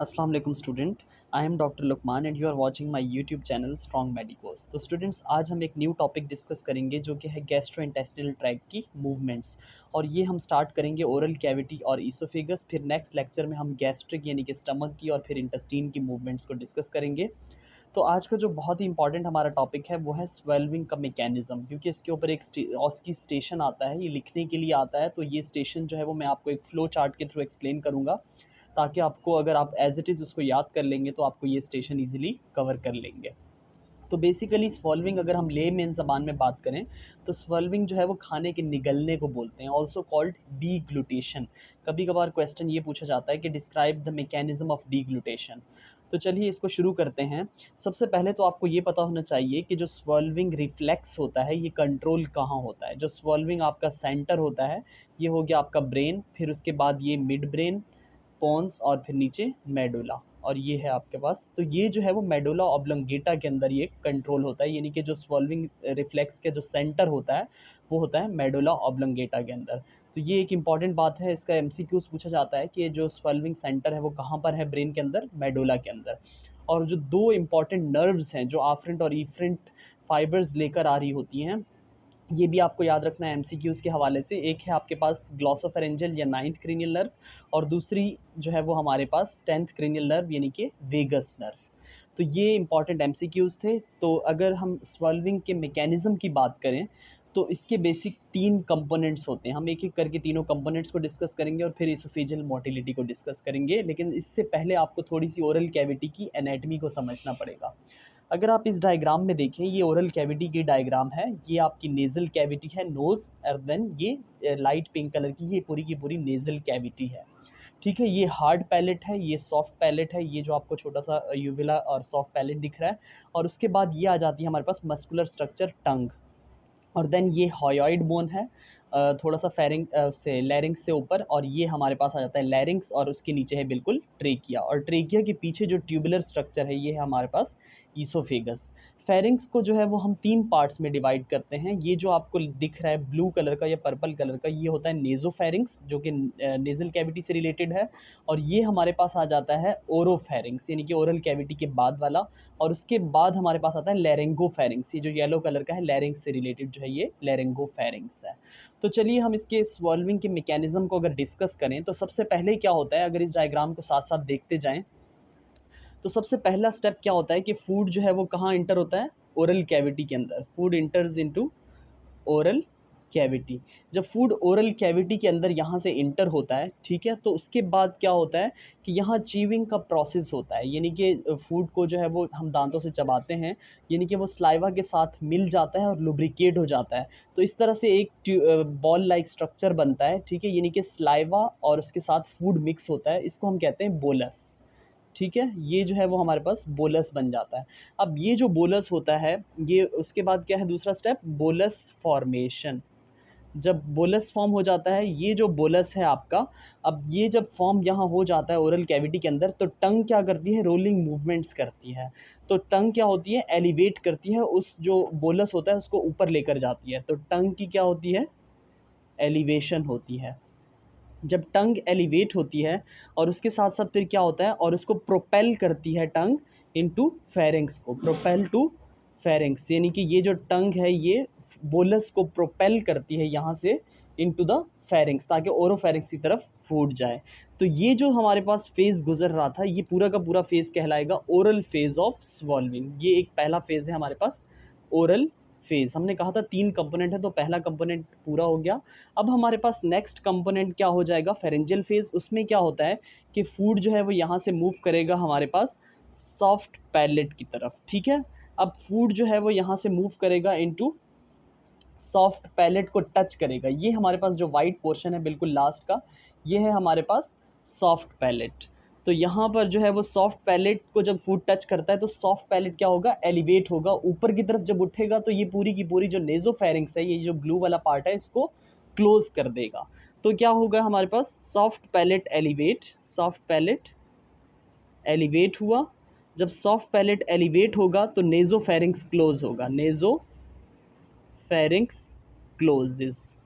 अस्सलाम वालेकुम student. I am doctor Luqman and you are watching my YouTube channel strong medicos. तो students, आज हम एक न्यू टॉपिक डिस्कस करेंगे जो कि है गैस्ट्रोइंटेस्टिनल ट्रैक्ट की मूवमेंट्स। और ये हम स्टार्ट करेंगे ओरल कैविटी और ईसोफेगस। फिर नेक्स्ट लेक्चर में हम गैस्ट्रिक यानी कि स्टमक की और फिर इंटेस्टीन की मूवमेंट्स को डिस्कस करेंगे। तो आज का जो बहुत ही इंपॉर्टेंट हमारा टॉपिक है वो है स्वेल्विंग का मैकेनिज्म, क्योंकि इसके ऊपर एक ऑस्की स्टेशन आता है, ये लिखने के लिए आता है। तो ये स्टेशन जो है वो मैं आपको एक फ्लो चार्ट के थ्रू एक्सप्लेन करूँगा, ताकि आपको, अगर आप एज इट इज़ उसको याद कर लेंगे तो आपको ये स्टेशन ईजिली कवर कर लेंगे। तो बेसिकली स्वेल्विंग, अगर हम ले मेन ज़बान में बात करें तो स्वेल्विंग जो है वो खाने के निगलने को बोलते हैं, ऑल्सो कॉल्ड डीग्लूटेशन। कभी कभार क्वेश्चन ये पूछा जाता है कि डिस्क्राइब द मैकेनिज्म ऑफ डीग्लूटेशन। तो चलिए इसको शुरू करते हैं। सबसे पहले तो आपको ये पता होना चाहिए कि जो स्वेल्विंग रिफ्लेक्स होता है ये कंट्रोल कहाँ होता है। जो स्वेल्विंग आपका सेंटर होता है ये हो गया आपका ब्रेन, फिर उसके बाद ये मिड ब्रेन, पोन्स और फिर नीचे मेडुला, और ये है आपके पास। तो ये जो है वो मेडुला ऑब्लंगेटा के अंदर ये कंट्रोल होता है, यानी कि जो स्वेल्विंग रिफ्लेक्स के जो सेंटर होता है वो होता है मेडुला ऑब्लंगेटा के अंदर। तो ये एक इंपॉर्टेंट बात है, इसका एमसीक्यूज पूछा जाता है कि जो स्वेल्विंग सेंटर है वो कहाँ पर है ब्रेन के अंदर, मेडुला के अंदर। और जो दो इंपॉर्टेंट नर्व्स हैं जो आफ्रेंट और इफ्रेंट फाइबर्स लेकर आ रही होती हैं, ये भी आपको याद रखना है एमसीक्यूज़ के हवाले से। एक है आपके पास ग्लॉसोफेरेंजियल या नाइन्थ क्रेनियल नर्व, और दूसरी जो है वो हमारे पास 10th क्रेनियल नर्व यानी कि वेगस नर्व। तो ये इंपॉर्टेंट एमसीक्यूज़ थे। तो अगर हम स्वेल्विंग के मैकेनिज़्म की बात करें तो इसके बेसिक 3 कंपोनेंट्स होते हैं। हम एक-एक करके तीनों कंपोनेंट्स को डिस्कस करेंगे और फिर इसोफेजियल मोटिलिटी को डिस्कस करेंगे। लेकिन इससे पहले आपको थोड़ी-सी ओरल कैविटी की एनाटॉमी को समझना पड़ेगा। अगर आप इस डायग्राम में देखें, ये ओरल कैविटी की डायग्राम है। ये आपकी नेज़ल कैविटी है, नोज़, और देन ये लाइट पिंक कलर की ये पूरी की पूरी नेज़ल कैविटी है। ठीक है, ये हार्ड पैलेट है, ये सॉफ्ट पैलेट है, ये जो आपको छोटा सा यूविला और सॉफ्ट पैलेट दिख रहा है। और उसके बाद ये आ जाती है हमारे पास मस्कुलर स्ट्रक्चर टंग। और देन ये हायोइड बोन है, थोड़ा सा फेरिंग से लैरिंग्स से ऊपर, और ये हमारे पास आ जाता है लैरिंग्स, और उसके नीचे है बिल्कुल ट्रेकिया। और ट्रेकिया के पीछे जो ट्यूबुलर स्ट्रक्चर है ये है हमारे पास ईसोफेगस। फेरिंग्स को जो है वो हम 3 पार्ट्स में डिवाइड करते हैं। ये जो आपको दिख रहा है ब्लू कलर का या पर्पल कलर का, ये होता है नेज़ोफेरिंग्स, जो कि नेज़ल कैविटी से रिलेटेड है। और ये हमारे पास आ जाता है ओरोफेरिंग्स, यानी कि ओरल कैविटी के बाद वाला। और उसके बाद हमारे पास आता है लैरिंगोफेरिंग्स, ये जो येलो कलर का है लैरिंग्स से रिलेटेड जो है ये लैरिंगोफेरिंग्स है। तो चलिए हम इसके स्वेल्विंग के मैकेनिज्म को अगर डिस्कस करें तो सबसे पहले क्या होता है, अगर इस डायग्राम को साथ साथ देखते जाएं तो सबसे पहला स्टेप क्या होता है कि फूड जो है वो कहाँ इंटर होता है, ओरल कैविटी के अंदर। Food इंटर्स into oral cavity. जब फूड ओरल कैविटी के अंदर यहाँ से इंटर होता है, ठीक है, तो उसके बाद क्या होता है कि यहाँ चीविंग का प्रोसेस होता है, यानी कि फूड को जो है वो हम दांतों से चबाते हैं, यानी कि वो स्लाइवा के साथ मिल जाता है और लुब्रिकेट हो जाता है। तो इस तरह से एक बॉल लाइक स्ट्रक्चर बनता है, ठीक है, यानी कि स्लाइवा और उसके साथ फूड मिक्स होता है, इसको हम कहते हैं बोलस। ठीक है, ये जो है वो हमारे पास बोलस बन जाता है। अब ये जो बोलस होता है, ये उसके बाद क्या है दूसरा स्टेप, बोलस फॉर्मेशन। जब बोलस फॉर्म हो जाता है, ये जो बोलस है आपका, अब ये जब फॉर्म यहाँ हो जाता है ओरल कैविटी के अंदर, तो टंग क्या करती है, रोलिंग मूवमेंट्स करती है। तो टंग क्या होती है, एलिवेट करती है, उस जो बोलस होता है उसको ऊपर लेकर जाती है। तो टंग की क्या होती है, एलिवेशन होती है। जब टंग एलिवेट होती है और उसके साथ साथ फिर क्या होता है, और उसको प्रोपेल करती है टंग इनटू फेरिंग्स को, प्रोपेल टू फेरिंग्स, यानी कि ये जो टंग है ये बोलस को प्रोपेल करती है यहाँ से इनटू द फेरिंग्स, ताकि ओरोफेरिंग्स की तरफ फूट जाए। तो ये जो हमारे पास फेज़ गुजर रहा था, ये पूरा का पूरा फेज़ कहलाएगा ओरल फेज़ ऑफ स्वॉल्विंग। ये एक पहला फेज़ है हमारे पास, ओरल फेज़। हमने कहा था 3 कंपोनेंट है, तो पहला कंपोनेंट पूरा हो गया। अब हमारे पास नेक्स्ट कंपोनेंट क्या हो जाएगा, फेरेंजियल फेज़। उसमें क्या होता है कि फूड जो है वो यहाँ से मूव करेगा हमारे पास सॉफ्ट पैलेट की तरफ, ठीक है। अब फूड जो है वो यहाँ से मूव करेगा इनटू सॉफ्ट पैलेट को टच करेगा। ये हमारे पास जो वाइट पोर्शन है बिल्कुल लास्ट का, ये है हमारे पास सॉफ्ट पैलेट। तो यहाँ पर जो है वो सॉफ्ट पैलेट को जब फूड टच करता है तो सॉफ्ट पैलेट क्या होगा, एलिवेट होगा ऊपर की तरफ। जब उठेगा तो ये पूरी की पूरी जो नेज़ोफेरिंग्स है, ये जो ब्लू वाला पार्ट है, इसको क्लोज कर देगा। तो क्या होगा हमारे पास, soft palate elevate, soft palate elevate हुआ। जब सॉफ्ट पैलेट एलिवेट होगा तो नेज़ोफेरिंग्स क्लोज होगा, nasopharynx closes,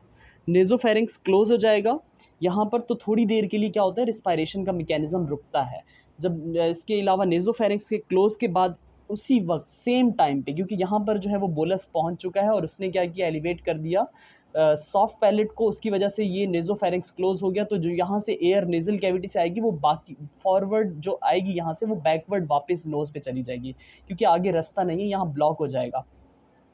nasopharynx close हो जाएगा। यहाँ पर तो थोड़ी देर के लिए क्या होता है, रिस्पायरेशन का मैकेनिज्म रुकता है। जब इसके अलावा नेज़ोफेरिंक्स के क्लोज़ के बाद उसी वक़्त सेम टाइम पे, क्योंकि यहाँ पर जो है वो बोलस पहुँच चुका है और उसने क्या किया, एलिवेट कर दिया सॉफ्ट पैलेट को, उसकी वजह से ये नेज़ोफेरिंक्स क्लोज़ हो गया। तो जो यहाँ से एयर नेज़ल कैविटी से आएगी वो बाकी फॉरवर्ड जो आएगी यहाँ से वो बैकवर्ड वापस नोज़ पे चली जाएगी, क्योंकि आगे रास्ता नहीं है, यहाँ ब्लॉक हो जाएगा।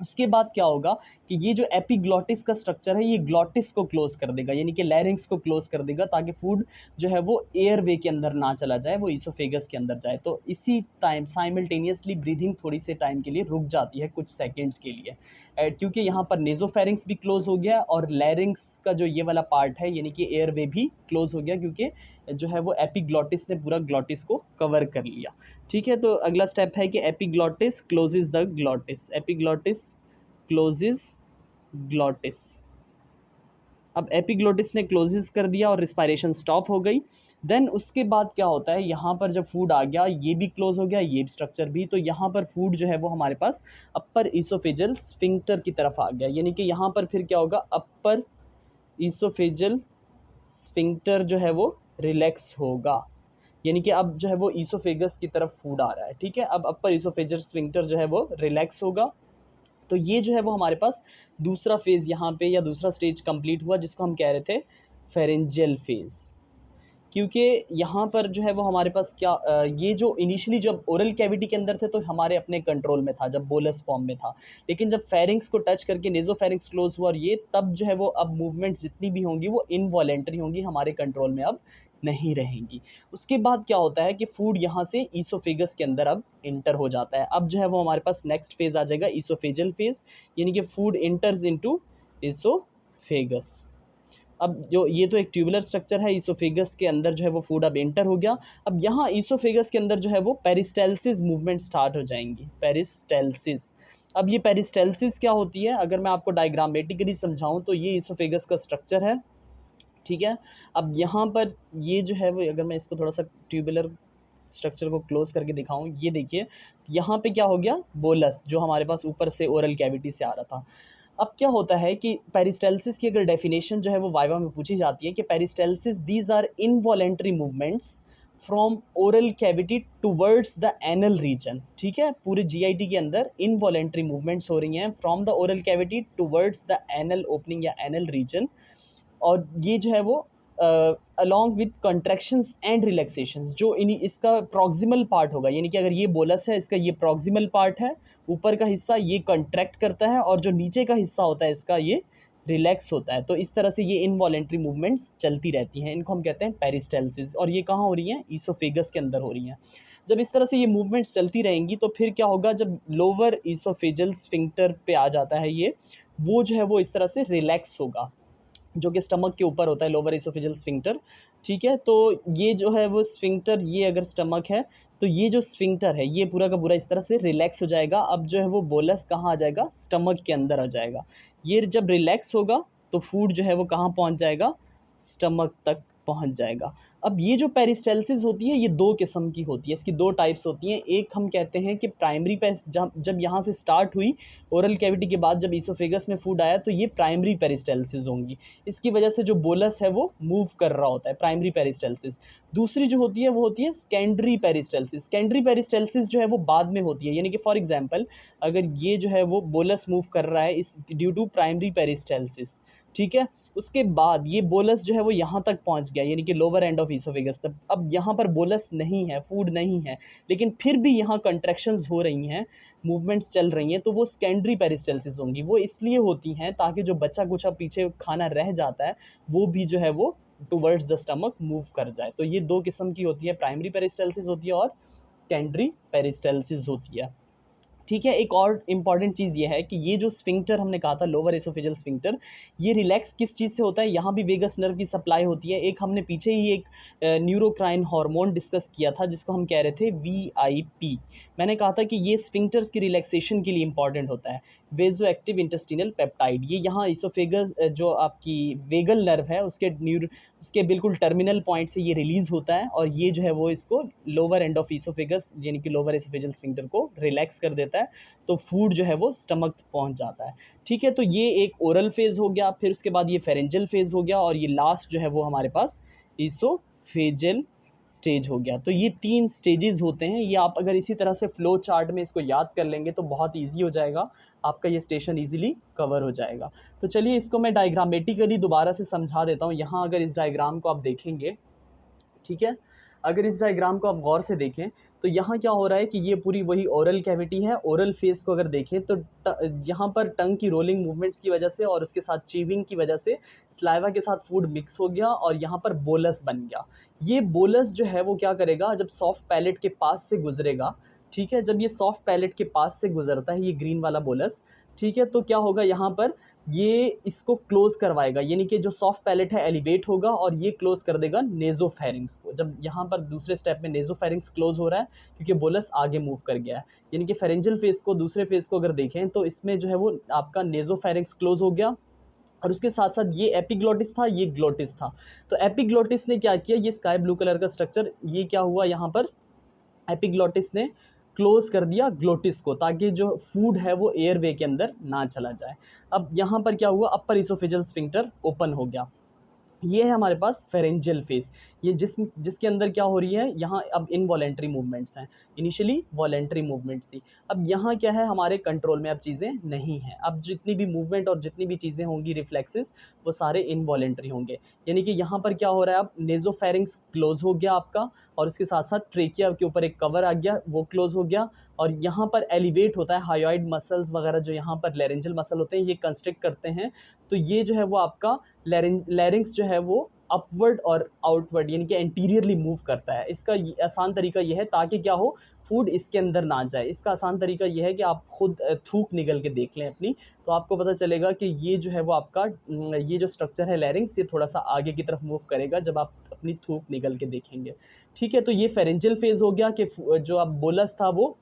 उसके बाद क्या होगा कि ये जो एपिग्लॉटिस का स्ट्रक्चर है ये ग्लॉटिस को क्लोज कर देगा, यानी कि लैरिंक्स को क्लोज कर देगा, ताकि फूड जो है वो एयर वे के अंदर ना चला जाए, वो ईसोफेगस के अंदर जाए। तो इसी टाइम साइमल्टेनियसली ब्रीथिंग थोड़ी से टाइम के लिए रुक जाती है, कुछ सेकेंड्स के लिए, क्योंकि यहाँ पर नेजोफेरिंक्स भी क्लोज हो गया और लैरिंक्स का जो ये वाला पार्ट है यानी कि एयर वे भी क्लोज हो गया, क्योंकि जो है वो एपिग्लॉटिस ने पूरा ग्लॉटिस को कवर कर लिया। ठीक है, तो अगला स्टेप है कि epiglottis closes the glottis, epiglottis closes glottis. अब एपिग्लोटिस ने क्लोजेस कर दिया और रिस्पायरेशन स्टॉप हो गई। देन उसके बाद क्या होता है, यहाँ पर जब फूड आ गया, ये भी क्लोज हो गया, ये स्ट्रक्चर भी, तो यहाँ पर फूड जो है वो हमारे पास अपर ईसोफेजल स्फिंक्टर की तरफ आ गया, यानी कि यहाँ पर फिर क्या होगा, अपर ईसोफेजल स्फिंक्टर जो है वो रिलैक्स होगा, यानी कि अब जो है वो ईसोफेगस की तरफ फूड आ रहा है। ठीक है, अब अपर ईसोफेजल स्फिंक्टर जो है वो रिलैक्स होगा। तो ये जो है वो हमारे पास दूसरा फेज़ यहाँ पे या दूसरा स्टेज कंप्लीट हुआ, जिसको हम कह रहे थे फेरेंजियल फेज़। क्योंकि यहाँ पर जो है वो हमारे पास क्या ये जो इनिशियली जब ओरल कैविटी के अंदर थे तो हमारे अपने कंट्रोल में था, जब बोलस फॉर्म में था, लेकिन जब फेरिंग्स को टच करके नेज़ोफेरिंक्स क्लोज हुआ और ये तब जो है वो अब मूवमेंट्स जितनी भी होंगी वो इनवॉलेंटरी होंगी, हमारे कंट्रोल में अब नहीं रहेंगी। उसके बाद क्या होता है कि फूड यहाँ से ईसोफेगस के अंदर अब इंटर हो जाता है। अब जो है वो हमारे पास नेक्स्ट फेज़ आ जाएगा ईसोफेजल फेज़, यानी कि फूड इंटर्स इनटू ईसोफेगस। अब जो ये तो एक ट्यूबुलर स्ट्रक्चर है, ईसोफेगस के अंदर जो है वो फूड अब एंटर हो गया। अब यहाँ ईसोफेगस के अंदर जो है वो पेरिस्टेल्सिस मूवमेंट स्टार्ट हो जाएंगी, पेरिस्टेल्सिस। अब ये पेरिस्टेल्सिस क्या होती है, अगर मैं आपको डायग्रामेटिकली समझाऊं तो ये ईसोफेगस का स्ट्रक्चर है। ठीक है, अब यहाँ पर ये जो है वो, अगर मैं इसको थोड़ा सा ट्यूबुलर स्ट्रक्चर को क्लोज करके दिखाऊं, ये देखिए यहाँ पे क्या हो गया, बोलस जो हमारे पास ऊपर से ओरल कैविटी से आ रहा था। अब क्या होता है कि पेरिस्टेल्सिस की अगर डेफिनेशन जो है वो वाइवा में पूछी जाती है कि peristalsis these are involuntary movements from oral cavity towards the anal region. ठीक है, पूरे जीआईटी के अंदर इनवॉलेंटरी मूवमेंट्स हो रही हैं from the oral cavity towards the anal opening या एनल रीजन, और ये जो है वो along with contractions and relaxations, जो इन इसका प्रॉक्सिमल पार्ट होगा, यानी कि अगर ये बोलस है इसका ये प्रॉक्सिमल पार्ट है, ऊपर का हिस्सा ये कंट्रैक्ट करता है और जो नीचे का हिस्सा होता है इसका ये रिलैक्स होता है। तो इस तरह से ये इनवॉलेंट्री मूवमेंट्स चलती रहती हैं, इनको हम कहते हैं पेरिस्टेल्सिस, और ये कहाँ हो रही हैं, ईसोफेगस के अंदर हो रही हैं। जब इस तरह से ये मूवमेंट्स चलती रहेंगी तो फिर क्या होगा, जब लोअर ईसोफेजल स्फिंक्टर पे आ जाता है ये, वो जो है वो इस तरह से रिलैक्स होगा, जो कि स्टमक के ऊपर होता है, लोअर एसोफेजियल स्फिंक्टर। ठीक है, तो ये जो है वो स्फिंक्टर, ये अगर स्टमक है तो ये जो स्फिंक्टर है ये पूरा का पूरा इस तरह से रिलैक्स हो जाएगा। अब जो है वो बोलस कहाँ आ जाएगा, स्टमक के अंदर आ जाएगा। ये जब रिलैक्स होगा तो फूड जो है वो कहाँ पहुँच जाएगा, स्टमक तक पहुँच जाएगा। अब ये जो पेरिस्टेल्सिस होती है ये दो किस्म की होती है, इसकी दो टाइप्स होती हैं। एक हम कहते हैं कि प्राइमरी जब यहाँ से स्टार्ट हुई ओरल कैविटी के बाद जब ईसोफेगस में फूड आया तो ये प्राइमरी पेरिस्टेल्सिस होंगी, इसकी वजह से जो बोलस है वो मूव कर रहा होता है, प्राइमरी पेरिस्टेल्सिस। दूसरी जो होती है वो होती है सेकेंडरी पेरिस्टेल्सिस। सेकेंडरी पेरिस्टेल्सिस जो है वो बाद में होती है, यानी कि फॉर एग्जांपल अगर ये जो है वो बोलस मूव कर रहा है इस ड्यू टू प्राइमरी पेरिस्टेल्सिस, ठीक है, उसके बाद ये बोलस जो है वो यहाँ तक पहुँच गया, यानी कि लोअर एंड ऑफ ईसोफेगस तक। अब यहाँ पर बोलस नहीं है, फूड नहीं है, लेकिन फिर भी यहाँ कंट्रैक्शंस हो रही हैं, मूवमेंट्स चल रही हैं, तो वो सेकेंडरी पेरिस्टेल्सिस होंगी। वो इसलिए होती हैं ताकि जो बचा कुचा पीछे खाना रह जाता है वो भी जो है वो टुवर्ड्स द स्टमक मूव कर जाए। तो ये दो किस्म की होती है, प्राइमरी पेरिस्टेल्सिस होती है और सेकेंडरी पेरिस्टेल्सिस होती है। ठीक है, एक और इम्पॉर्टेंट चीज़ ये है कि ये जो स्फिंक्टर हमने कहा था, लोअर एसोफेजियल स्फिंक्टर, ये रिलैक्स किस चीज़ से होता है, यहाँ भी वेगस नर्व की सप्लाई होती है। एक हमने पीछे ही एक न्यूरोक्राइन हार्मोन डिस्कस किया था जिसको हम कह रहे थे VIP। मैंने कहा था कि ये स्फिंक्टर्स की रिलैक्सेशन के लिए इंपॉर्टेंट होता है। वेजो एक्टिव इंटेस्टिनल पेप्टाइड, ये यहाँ इसोफेगस जो आपकी वेगल नर्व है उसके बिल्कुल टर्मिनल पॉइंट से ये रिलीज़ होता है, और ये जो है वो इसको लोअर एंड ऑफ इसोफेगस यानी कि लोअर एसोफेजियल स्फिंक्टर को रिलैक्स कर देता है, तो फूड जो है वो स्टमक तक पहुँच जाता है। ठीक है, तो ये एक ओरल फेज़ हो गया, फिर उसके बाद ये फेरेंजियल फेज़ हो गया, और ये लास्ट जो है वो हमारे पास ईसोफेजियल स्टेज हो गया। तो ये 3 स्टेजेस होते हैं। ये आप अगर इसी तरह से फ्लो चार्ट में इसको याद कर लेंगे तो बहुत ईज़ी हो जाएगा, आपका ये स्टेशन ईज़िली कवर हो जाएगा। तो चलिए इसको मैं डायग्रामेटिकली दोबारा से समझा देता हूँ। यहाँ अगर इस डायग्राम को आप देखेंगे, ठीक है? अगर इस डायग्राम को आप गौर से देखें तो यहाँ क्या हो रहा है कि ये पूरी वही ओरल कैविटी है। ओरल फेस को अगर देखें तो यहाँ पर टंग की रोलिंग मूवमेंट्स की वजह से और उसके साथ चीविंग की वजह से स्लाइवा के साथ फूड मिक्स हो गया और यहाँ पर बोलस बन गया। ये बोलस जो है वो क्या करेगा, जब सॉफ्ट पैलेट के पास से गुजरेगा, ठीक है, जब ये सॉफ्ट पैलेट के पास से गुजरता है ये ग्रीन वाला बोलस, ठीक है, तो क्या होगा यहाँ पर, ये इसको क्लोज करवाएगा, यानी कि जो सॉफ्ट पैलेट है एलिवेट होगा और ये क्लोज कर देगा नेजोफेरिंग्स को। जब यहाँ पर दूसरे स्टेप में नेजोफेरिंग्स क्लोज हो रहा है क्योंकि बोलस आगे मूव कर गया है, यानी कि फेरेंजियल फेस को, दूसरे फेस को अगर देखें तो इसमें जो है वो आपका नेजोफेरिंग्स क्लोज हो गया और उसके साथ साथ ये एपिग्लोटिस था, ये ग्लोटिस था। तो एपिग्लोटिस ने क्या किया, ये स्काई ब्लू कलर का स्ट्रक्चर, ये क्या हुआ यहाँ पर, एपिग्लोटिस ने क्लोज कर दिया ग्लोटिस को ताकि जो फूड है वो एयरवे के अंदर ना चला जाए। अब यहाँ पर क्या हुआ, अपर इसोफेजियल स्फिंक्टर ओपन हो गया। ये है हमारे पास फेरेंजियल फेस, ये जिसके अंदर क्या हो रही है, यहाँ अब इनवॉलेंट्री मूवमेंट्स हैं, इनिशियली वॉलेंट्री मूवमेंट्स थी। अब यहाँ क्या है, हमारे कंट्रोल में अब चीज़ें नहीं हैं। अब जितनी भी मूवमेंट और जितनी भी चीज़ें होंगी रिफ्लेक्सेस, वो सारे इनवॉलेंट्री होंगे। यानी कि यहाँ पर क्या हो रहा है, अब नेजोफेरिंग्स क्लोज हो गया आपका और उसके साथ साथ ट्रेकिया के ऊपर एक कवर आ गया, वो क्लोज हो गया। और यहाँ पर एलिवेट होता है हायोइड मसल्स वगैरह, जो यहाँ पर लेरेंजल मसल होते हैं ये कंस्ट्रिक्ट करते हैं। तो ये जो है वो आपका लैरिंग्स जो है वो अपवर्ड और आउटवर्ड यानी कि एंटीरियरली मूव करता है। इसका आसान तरीका ये है ताकि क्या हो, फूड इसके अंदर ना जाए। इसका आसान तरीका ये है कि आप खुद थूक निगल के देख लें अपनी, तो आपको पता चलेगा कि ये जो है वो आपका ये जो स्ट्रक्चर है लैरिंग्स, ये थोड़ा सा आगे की तरफ मूव करेगा जब आप अपनी थूक निगल के देखेंगे। ठीक है, तो ये फेरेंजियल फेज हो गया कि जो आप बोलस था वो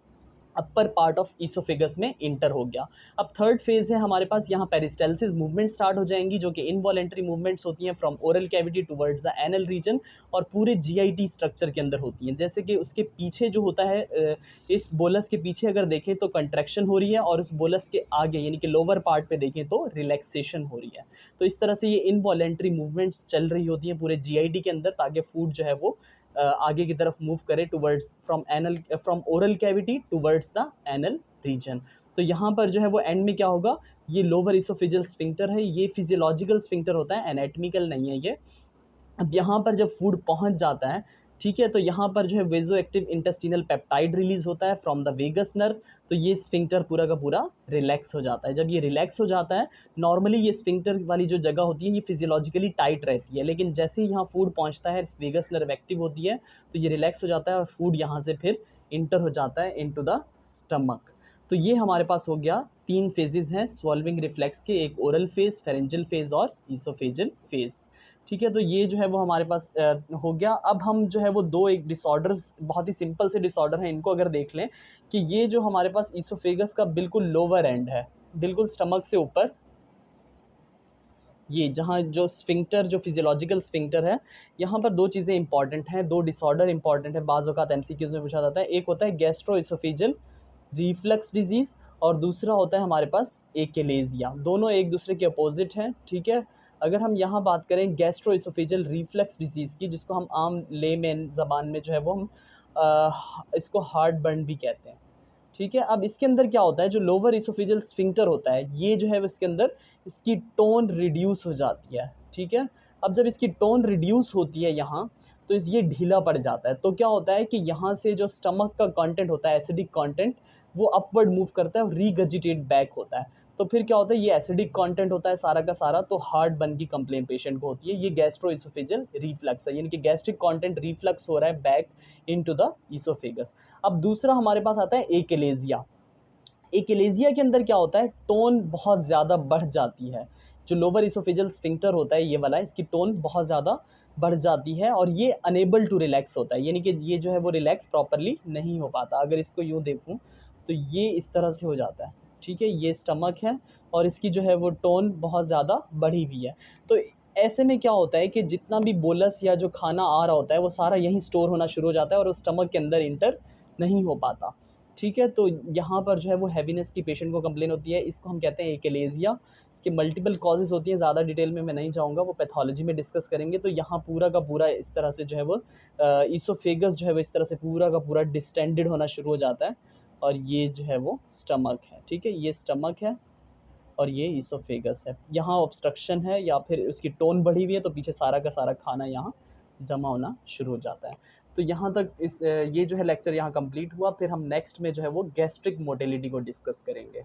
अपर पार्ट ऑफ ईसोफेगस में इंटर हो गया। अब थर्ड फेज है हमारे पास, यहाँ पेरिस्टाल्सिस मूवमेंट स्टार्ट हो जाएंगी जो कि इनवॉलेंट्री मूवमेंट्स होती हैं from oral cavity towards the anal reason और पूरे जीआईटी स्ट्रक्चर के अंदर होती हैं। जैसे कि उसके पीछे जो होता है, इस बोलस के पीछे अगर देखें तो कंट्रैक्शन हो रही है और उस बोलस के आगे यानी कि लोअर पार्ट पे देखें तो रिलैक्सेशन हो रही है। तो इस तरह से ये इनवॉलेंट्री मूवमेंट्स चल रही होती हैं पूरे जीआईटी के अंदर ताकि फूड जो है वो आगे की तरफ मूव करे towards from oral cavity towards the anal reason. तो यहाँ पर जो है वो एंड में क्या होगा, ये लोअर इसोफेजियल स्फिंक्टर है, ये फिजियोलॉजिकल स्फिंक्टर होता है, एनाटॉमिकल नहीं है ये। अब यहाँ पर जब फूड पहुँच जाता है, ठीक है, तो यहाँ पर जो है वेजो एक्टिव इंटेस्टिनल पेप्टाइड रिलीज होता है फ्रॉम द वेगस नर्व। तो ये स्फिंक्टर पूरा का पूरा रिलैक्स हो जाता है। जब ये रिलैक्स हो जाता है, नॉर्मली ये स्फिंक्टर वाली जो जगह होती है ये फिजियोलॉजिकली टाइट रहती है, लेकिन जैसे ही यहाँ फूड पहुँचता है वेगस नर्व एक्टिव होती है तो ये रिलैक्स हो जाता है और फूड यहाँ से फिर इंटर हो जाता है इनटू द स्टमक। तो ये हमारे पास हो गया 3 फेजेस हैं स्वॉल्विंग रिफ्लेक्स के, एक ओरल फेज, फेरेंजियल फेज और ईसोफेजियल फेज। ठीक है, तो ये जो है वो हमारे पास हो गया। अब हम जो है वो दो एक डिसऑर्डर्स, बहुत ही सिंपल से डिसऑर्डर हैं, इनको अगर देख लें कि ये जो हमारे पास ईसोफेगस का बिल्कुल लोअर एंड है, बिल्कुल स्टमक से ऊपर, ये जहाँ जो स्फिंक्टर, जो फिजियोलॉजिकल स्फिंक्टर है, यहाँ पर दो चीज़ें इंपॉर्टेंट हैं, दो डिसऑर्डर इंपॉर्टेंट है, बाज़ औक़ात एमसीक्यूज़ में पूछा जाता है। एक होता है गैस्ट्रोइसोफेजियल रिफ्लक्स डिजीज़ और दूसरा होता है हमारे पास एकेलेजिया। दोनों एक दूसरे के अपोजिट हैं। ठीक है, अगर हम यहाँ बात करें गैस्ट्रोइसोफेजियल रिफ्लक्स डिजीज़ की, जिसको हम आम लेमैन ज़बान में जो है वो हम इसको हार्ट बर्न भी कहते हैं। ठीक है, अब इसके अंदर क्या होता है, जो लोअर इसोफेजियल स्फिंक्टर होता है ये जो है इसके अंदर इसकी टोन रिड्यूस हो जाती है। ठीक है, अब जब इसकी टोन रिड्यूस होती है यहाँ, तो ये ढीला पड़ जाता है। तो क्या होता है कि यहाँ से जो स्टमक का कंटेंट होता है, एसिडिक कंटेंट, वो अपवर्ड मूव करता है और रीगजिटेट बैक होता है। तो फिर क्या होता है, ये एसिडिक कंटेंट होता है सारा का सारा, तो हार्ट बर्न की कंप्लेन पेशेंट को होती है। ये गैस्ट्रोइसोफेजियल रिफ्लक्स है, यानी कि गैस्ट्रिक कंटेंट रिफ्लक्स हो रहा है बैक इनटू द ईसोफेगस। अब दूसरा हमारे पास आता है एकेलेजिया। एकेलेजिया के अंदर क्या होता है, टोन बहुत ज़्यादा बढ़ जाती है। जो लोअर इसोफेजियल स्फिंक्टर होता है ये वाला, इसकी टोन बहुत ज़्यादा बढ़ जाती है और ये अनेबल टू रिलैक्स होता है, यानी कि ये जो है वो रिलैक्स प्रॉपरली नहीं हो पाता। अगर इसको यूँ देखूँ तो ये इस तरह से हो जाता है। ठीक है, ये स्टमक है और इसकी जो है वो टोन बहुत ज़्यादा बढ़ी हुई है। तो ऐसे में क्या होता है कि जितना भी बोलस या जो खाना आ रहा होता है वो सारा यहीं स्टोर होना शुरू हो जाता है और उस स्टमक के अंदर इंटर नहीं हो पाता। ठीक है, तो यहाँ पर जो है वो हैवीनेस की पेशेंट को कंप्लेन होती है, इसको हम कहते हैं एकेलेज़िया। इसके मल्टीपल कॉजेज़ होती हैं, ज़्यादा डिटेल में मैं नहीं जाऊँगा, वो पैथोलॉजी में डिस्कस करेंगे। तो यहाँ पूरा का पूरा इस तरह से जो है वो ईसोफेगस जो है वो इस तरह से पूरा का पूरा डिस्टेंडेड होना शुरू हो जाता है, और ये जो है वो स्टमक है, ठीक है? ये स्टमक है और ये ईसोफेगस है। यहाँ ऑब्स्ट्रक्शन है या फिर उसकी टोन बढ़ी हुई है, तो पीछे सारा का सारा खाना यहाँ जमा होना शुरू हो जाता है। तो यहाँ तक ये जो है लेक्चर यहाँ कंप्लीट हुआ। फिर हम नेक्स्ट में जो है वो गैस्ट्रिक मोटिलिटी को डिस्कस करेंगे।